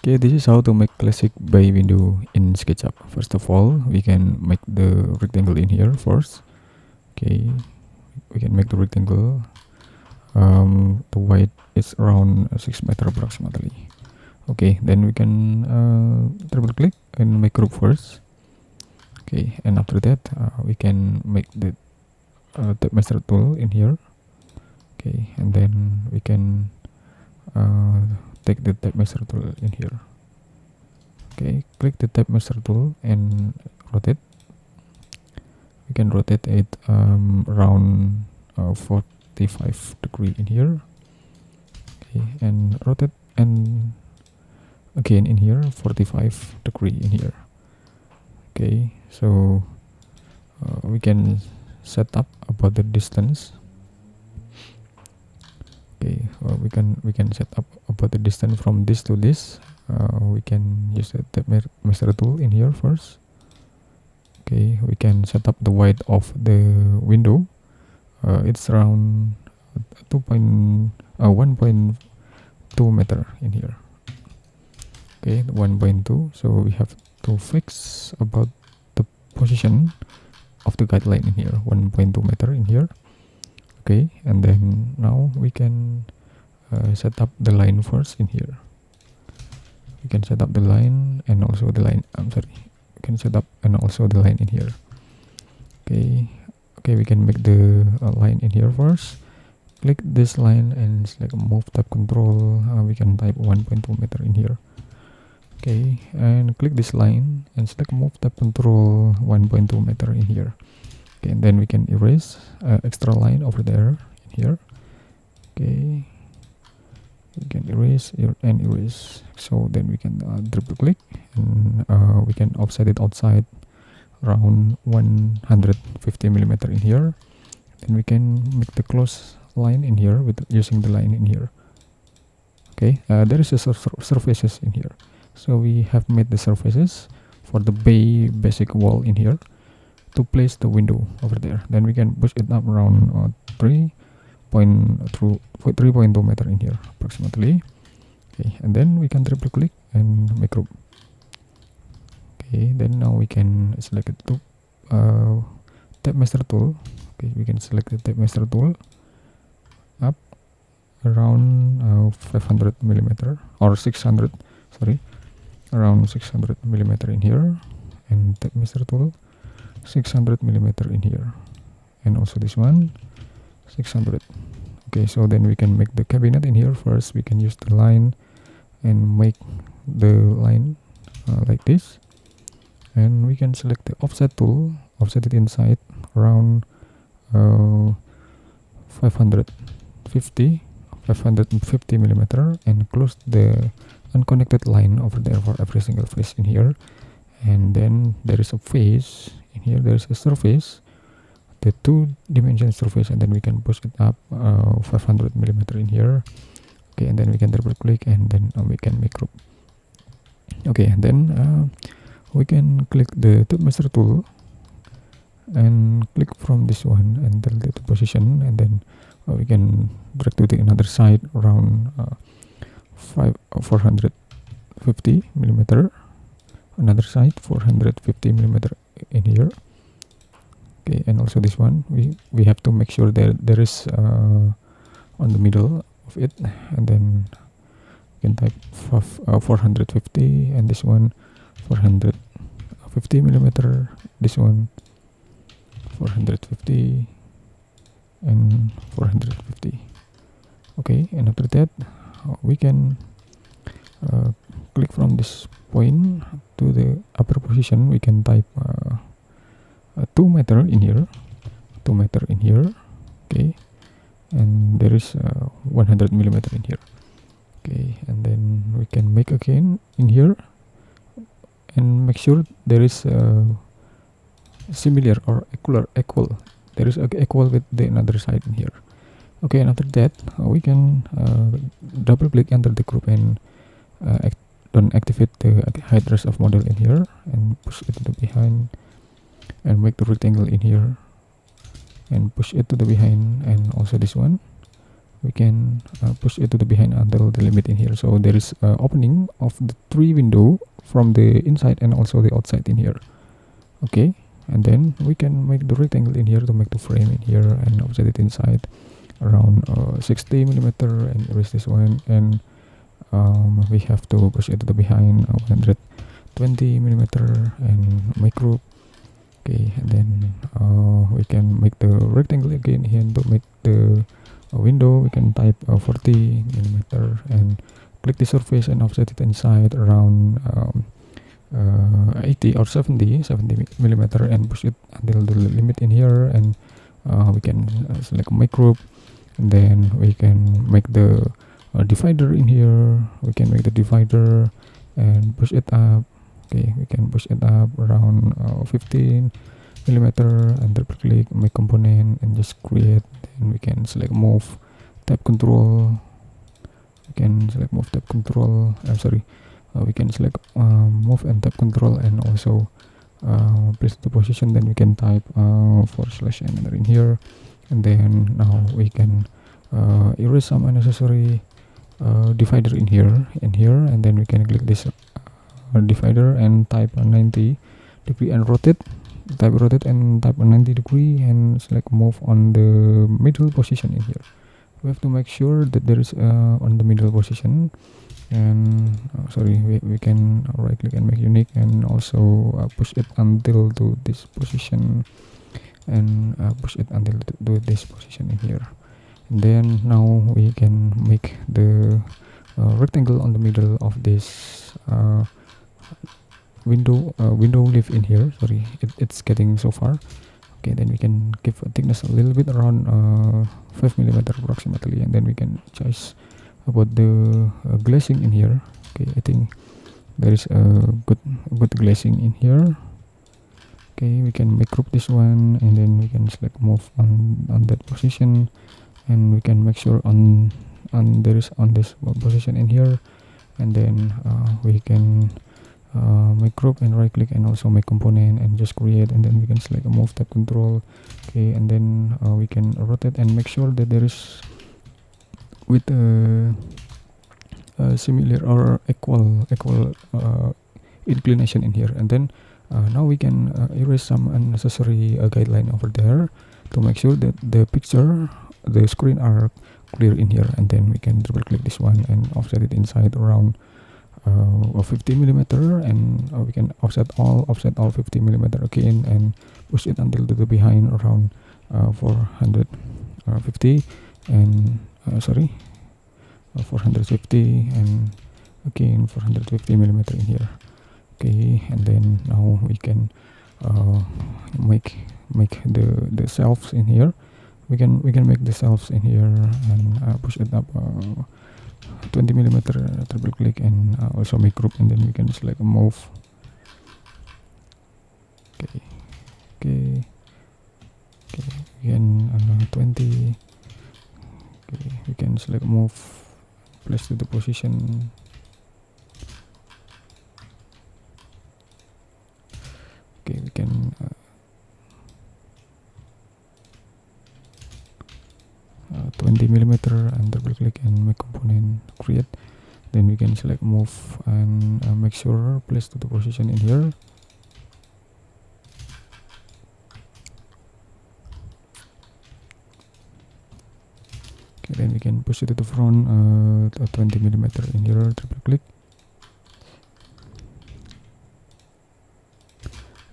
Okay, this is how to make classic bay window in SketchUp. First of all, we can make the rectangle in here first. Okay, we can make the rectangle. The height is around 6 meter approximately. Okay, then we can double click and make group first. Okay, and after that we can make the tape master tool in here. Okay, and then we can take the tape master tool in here. Okay, click the tape master tool and rotate. We can rotate it around 45 degree in here. Okay, and rotate and again in here 45 degree in here. Okay, so we can set up about the distance. Okay, we can set up about the distance from this to this. We can use the tape master tool in here first. Okay, we can set up the width of the window. It's around 1.2 meter in here. Okay, 1.2. So we have to fix about the position of the guideline in here, 1.2 meter in here. Okay, and then now we can set up the line first in here. We can set up the line and also the line. We can set up and also the line in here. Okay, we can make the line in here first. Click this line and select move tab control. We can type 1.2 meter in here. Okay, and click this line and select move tab control 1.2 meter in here. Okay, and then we can erase extra line over there in here. Okay, we can erase and erase. So then we can triple click and we can offset it outside around 150 millimeter in here. Then we can make the close line in here with using the line in here. Okay, there is a surfaces in here. So we have made the surfaces for the basic wall in here to place the window over there. Then we can push it up around 3.2 meter in here approximately. Okay, and then we can triple click and make group. Okay, then now we can select it to tape master tool. Okay, we can select the tape master tool up around 500 millimeter or 600, sorry, around 600 millimeter in here, and tape master tool 600 millimeter in here, and also this one 600. Okay, so then we can make the cabinet in here first. We can use the line and make the line like this, and we can select the offset tool, offset it inside around 550 millimeter, and close the unconnected line over there for every single face in here. And then there is a face in here, there is a surface, the 2-dimensional surface, and then we can push it up 500 millimeter in here. Okay, and then we can double click and then we can make group. Okay, and then we can click the tape master tool and click from this one and tell it to position, and then we can drag to the another side around 450 millimeter, another side 450 millimeter in here. Okay, and also this one we have to make sure that there is on the middle of it, and then we can type 450, and this one 450 millimeter, this one 450 and 450. Okay, and after that we can click from this point to the upper position. We can type 2 meter in here, 2 meter in here. Okay, and there is 100 millimeter in here. Okay, and then we can make again in here and make sure there is similar or equal. There is equal with the another side in here. Okay, and after that we can double click enter the group and don't activate the hide rest of model in here, and push it to the behind and make the rectangle in here and push it to the behind, and also this one we can push it to the behind until the limit in here. So there is opening of the 3 window from the inside and also the outside in here. Okay, and then we can make the rectangle in here to make the frame in here and offset it inside around 60 millimeter and erase this one, and we have to push it to the behind 120 millimeter and make group. Okay, and then we can make the rectangle again here to make the window. We can type 40 millimeter and click the surface and offset it inside around 80 or 70 millimeter and push it until the limit in here, and we can select make group, and then we can make the divider in here. We can make the divider and push it up. Okay, we can push it up around 15 millimeter and double click make component and just create. Then we can select move tab control. We can select move tab control. We can select move and tab control, and also place the position. Then we can type / enter in here, and then now we can erase some unnecessary divider in here, and then we can click this divider and type 90 degree and rotate. Type rotate and type 90 degree and select move on the middle position in here. We have to make sure that there is on the middle position, and we can right click and make unique, and also push it until to this position, and push it until to this position in here. And then now we can make the rectangle on the middle of this window leaf in here. It's getting so far. Okay, then we can give a thickness a little bit around 5 millimeter approximately, and then we can choose about the glazing in here. Okay, I think there is a good glazing in here. Okay, we can make group this one, and then we can select move on that position, and we can make sure on there is on this position in here, and then we can make group and right click and also make component and just create, and then we can select a move tab control. Okay, and then we can rotate and make sure that there is with similar or equal inclination in here. And then now we can erase some unnecessary guideline over there to make sure that the picture, the screen are clear in here, and then we can double click this one and offset it inside around 50 millimeter, and we can offset all 50 millimeter again and push it until to the behind around 450 and 450 and again 450 millimeter in here. Okay, and then now we can make the shelves in here. We can make the shelves in here and push it up 20 millimeter, triple click, and also make group, and then we can select move. Okay, again 20. Okay, we can select move, place to the position. Okay, we can 20 millimeter and double click and make component create. Then we can select move and make sure place to the position in here. Okay, then we can push it to the front 20 millimeter in here, triple click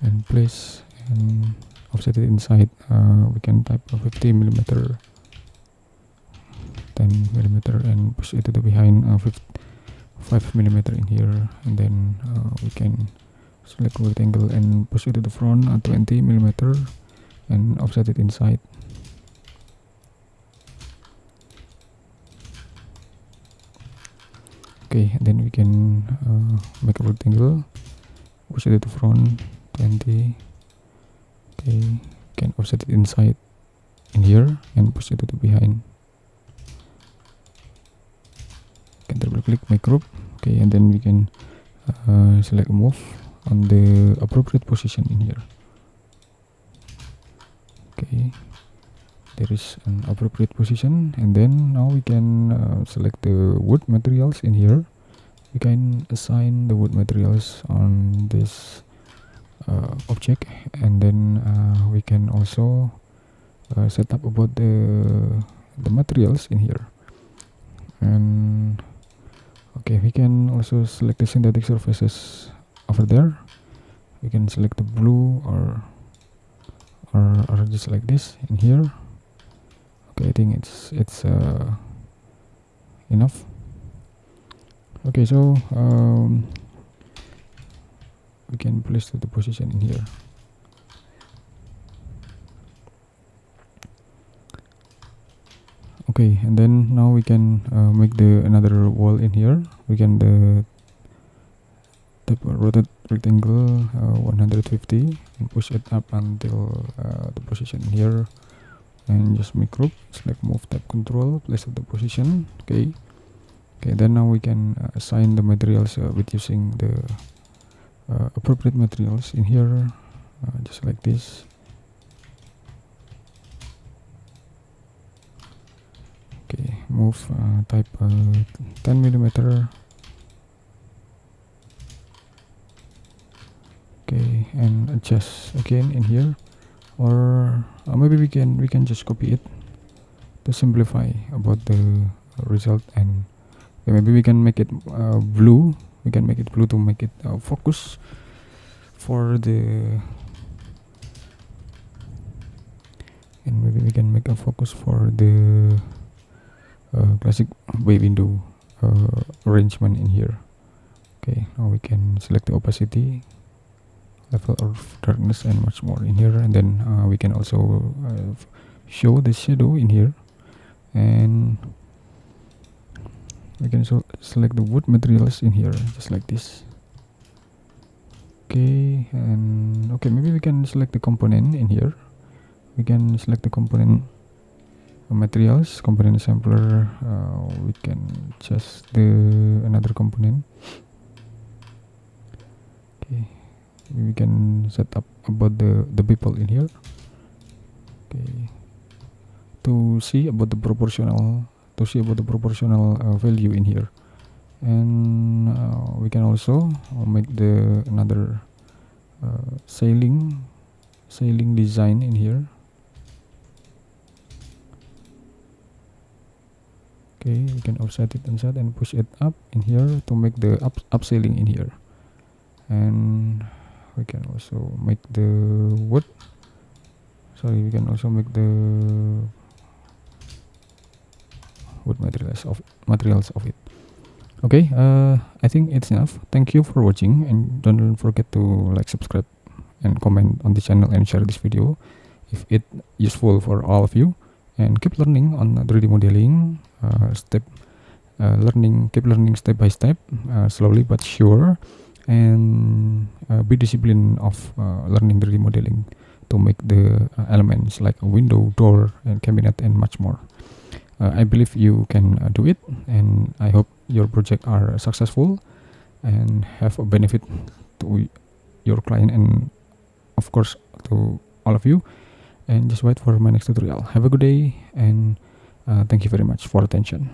and place and offset it inside. We can type 50 millimeter, 10 millimeter, and push it to the behind 5 millimeter in here, and then we can select rectangle and push it to the front 20 millimeter and offset it inside. Okay, and then we can make a rectangle, push it to the front 20. Okay, can offset it inside in here and push it to the behind. Can double click make group. Okay, and then we can select move on the appropriate position in here. Okay, there is an appropriate position, and then now we can select the wood materials in here. We can assign the wood materials on this object, and then we can also set up about the materials in here. And okay, we can also select the synthetic surfaces over there. We can select the blue or just like this in here. Okay, I think it's enough. Okay, so we can place the position in here. Okay, and then now we can make the another wall in here. We can type rotate rectangle 150 and push it up until the position here, and just make group, select move type control, place at the position. Okay, then now we can assign the materials with using the appropriate materials in here, just like this. Okay, move type 10 millimeter. Okay, and adjust again in here, or maybe we can just copy it to simplify about the result. And maybe we can make it blue. We can make it blue to make it focus for the, and maybe we can make a focus for the classic bay window arrangement in here. Okay, now we can select the opacity, level of darkness, and much more in here. And then we can also show the shadow in here, and we can select the wood materials in here, just like this. Okay, and okay, maybe we can select the component in here. We can select the component materials, component sampler. We can just the another component. Okay, we can set up about the people in here. Okay, to see about the proportional value in here. And we can also make the another sailing design in here. Okay, we can offset it inside and push it up in here to make the up sailing in here. And we can also make the wood, we can also make the wood materials of it. Okay, I think it's enough. Thank you for watching, and don't forget to like, subscribe, and comment on the channel, and share this video if it useful for all of you. And keep learning on 3D modeling, keep learning step by step, slowly but sure, and be disciplined of learning 3D modeling to make the elements like a window, door, and cabinet, and much more. I believe you can do it, and I hope your project are successful and have a benefit to your client, and of course to all of you. And just wait for my next tutorial. Have a good day, and thank you very much for attention.